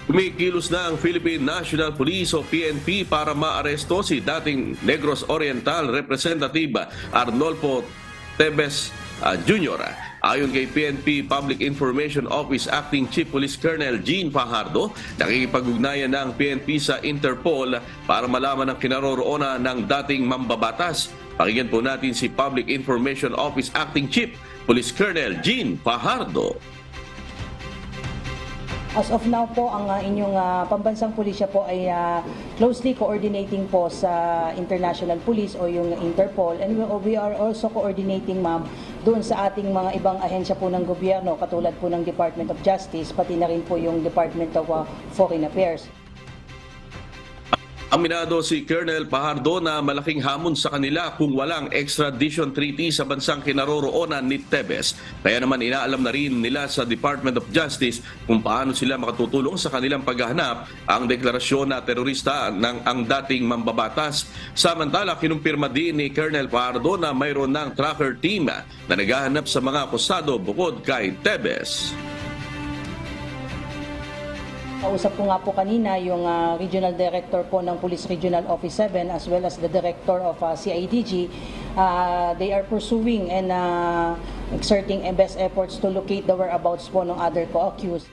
Kumikilos na ang Philippine National Police o PNP para maaresto si dating Negros Oriental Representative Arnolfo Tebes Jr. Ayon kay PNP Public Information Office Acting Chief Police Colonel Gene Fajardo, nakikipag-ugnayan ng PNP sa Interpol para malaman ang kinaroroonan ng dating mambabatas. Pakinggan po natin si Public Information Office Acting Chief Police Colonel Gene Fajardo. As of now po, ang inyong pambansang pulisya po ay closely coordinating po sa International Police o yung Interpol, and we are also coordinating, ma'am, doon sa ating mga ibang ahensya po ng gobyerno katulad po ng Department of Justice, pati na rin po yung Department of Foreign Affairs. Aminado si Colonel Fajardo na malaking hamon sa kanila kung walang extradition treaty sa bansang kinaroroonan ni Tebes. Kaya naman inaalam na rin nila sa Department of Justice kung paano sila makatutulong sa kanilang paghahanap ang deklarasyon na terorista ng ang dating mambabatas. Samantala, kinumpirma din ni Colonel Fajardo na mayroon ng tracker team na naghahanap sa mga akusado bukod kay Tebes. Kausap ko nga po kanina yung Regional Director po ng Police Regional Office 7 as well as the Director of CIDG. They are pursuing and exerting best efforts to locate the whereabouts po ng other co-accused.